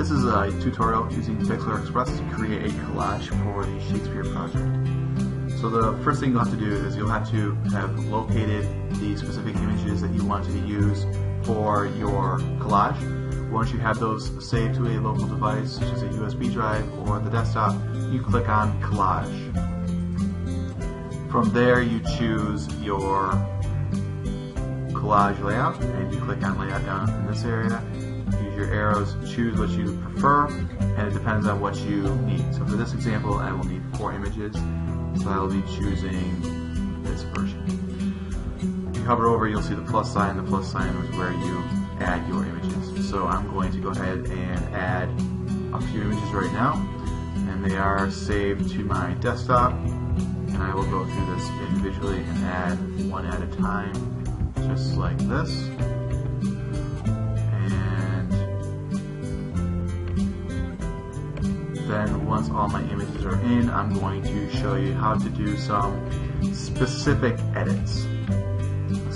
This is a tutorial using Pixlr Express to create a collage for the Shakespeare project. So the first thing you'll have to do is you'll have to have located the specific images that you want to use for your collage. Once you have those saved to a local device, such as a USB drive or the desktop, you click on Collage. From there you choose your collage layout, and you click on Layout down in this area. Use your arrows, choose what you prefer, and it depends on what you need. So for this example, I will need 4 images, so I will be choosing this version. If you hover over, you'll see the plus sign. The plus sign is where you add your images. So I'm going to go ahead and add a few images right now, and they are saved to my desktop, and I will go through this individually and add one at a time, just like this. And then once all my images are in, I'm going to show you how to do some specific edits.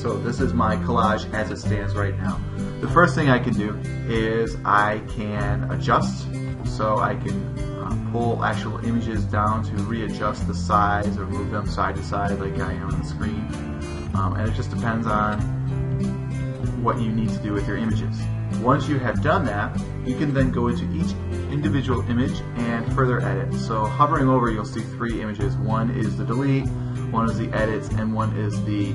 So this is my collage as it stands right now. The first thing I can do is I can adjust, so I can pull actual images down to readjust the size or move them side to side like I am on the screen. And it just depends on what you need to do with your images. Once you have done that, you can then go into each individual image and further edit. So hovering over, you'll see 3 images. One is the delete, one is the edits, and one is the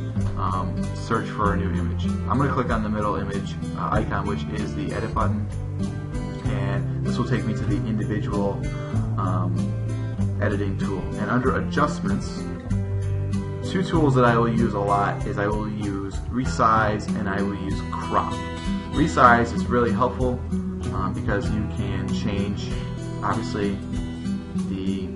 search for a new image. I'm going to click on the middle image icon, which is the edit button, and this will take me to the individual editing tool. And under adjustments, 2 tools that I will use a lot is I will use resize and I will use crop. Resize is really helpful because you can change, obviously, the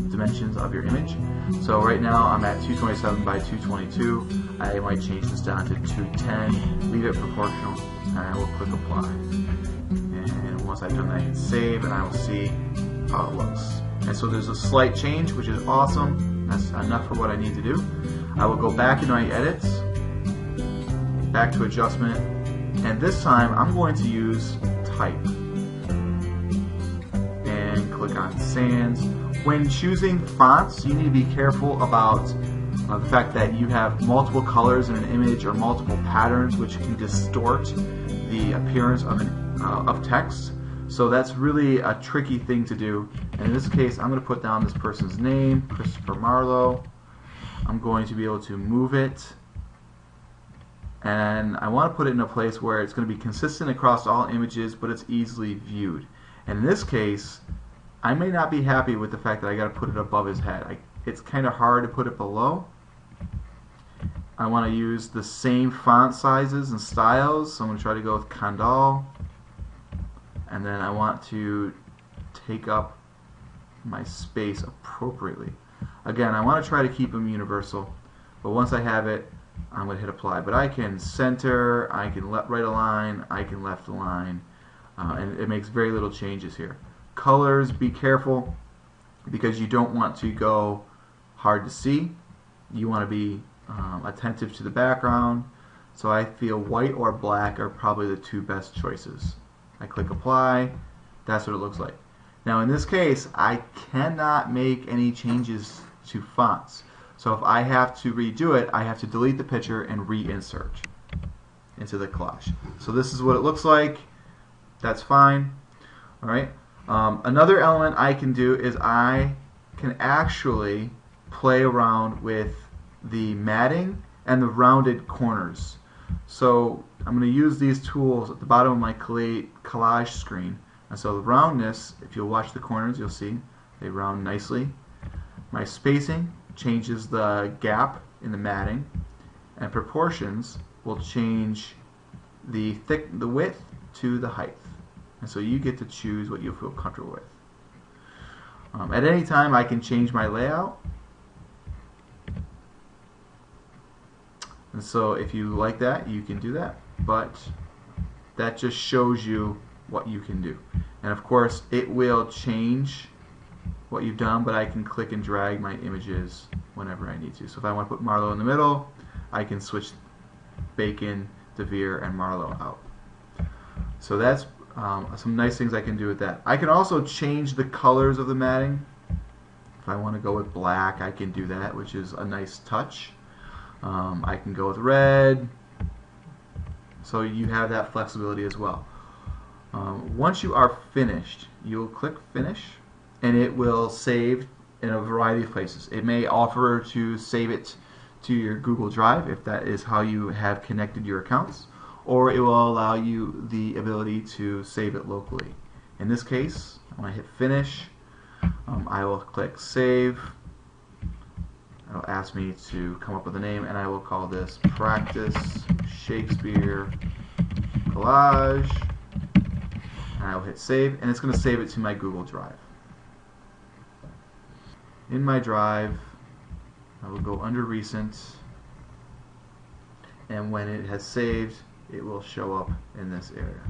dimensions of your image. So right now I'm at 227 by 222. I might change this down to 210, leave it proportional, and I will click apply. And once I've done that, I can save, and I will see how it looks. And so there's a slight change, which is awesome. That's enough for what I need to do. I will go back into my edits, back to adjustment, and this time I'm going to use type. And click on sans. When choosing fonts, you need to be careful about the fact that you have multiple colors in an image or multiple patterns, which can distort the appearance of text. So that's really a tricky thing to do. And in this case, I'm going to put down this person's name, Christopher Marlowe. I'm going to be able to move it, and I want to put it in a place where it's going to be consistent across all images, but it's easily viewed. And in this case, I may not be happy with the fact that I got to put it above his head. It's kind of hard to put it below. I want to use the same font sizes and styles, so I'm going to try to go with Condal. And then I want to take up my space appropriately. Again, I want to try to keep them universal, but once I have it, I'm going to hit apply. But I can center, I can right align, I can left align, and it makes very little changes here. Colors, be careful, because you don't want to go hard to see. You want to be attentive to the background. So I feel white or black are probably the 2 best choices. I click apply. That's what it looks like. Now in this case, I cannot make any changes to fonts. So if I have to redo it, I have to delete the picture and reinsert into the collage. So this is what it looks like. That's fine. All right. Another element I can do is I can actually play around with the matting and the rounded corners. So I'm going to use these tools at the bottom of my collage screen. And so the roundness, if you'll watch the corners, you'll see they round nicely. My spacing changes the gap in the matting, and proportions will change the width to the height. And so you get to choose what you feel comfortable with. At any time, I can change my layout. And so if you like that, you can do that. But that just shows you what you can do. And of course, it will change what you've done, but I can click and drag my images whenever I need to. So if I want to put Marlowe in the middle, I can switch Bacon, DeVere, and Marlowe out. So that's some nice things I can do with that. I can also change the colors of the matting. If I want to go with black, I can do that, which is a nice touch. I can go with red. So you have that flexibility as well. Once you are finished, you'll click Finish, and it will save in a variety of places. It may offer to save it to your Google Drive if that is how you have connected your accounts, or it will allow you the ability to save it locally. In this case, when I hit Finish, I will click Save. It'll ask me to come up with a name, and I will call this Practice Shakespeare Collage. And I will hit Save, and it's going to save it to my Google Drive. In my drive, I will go under Recent, and when it has saved, it will show up in this area.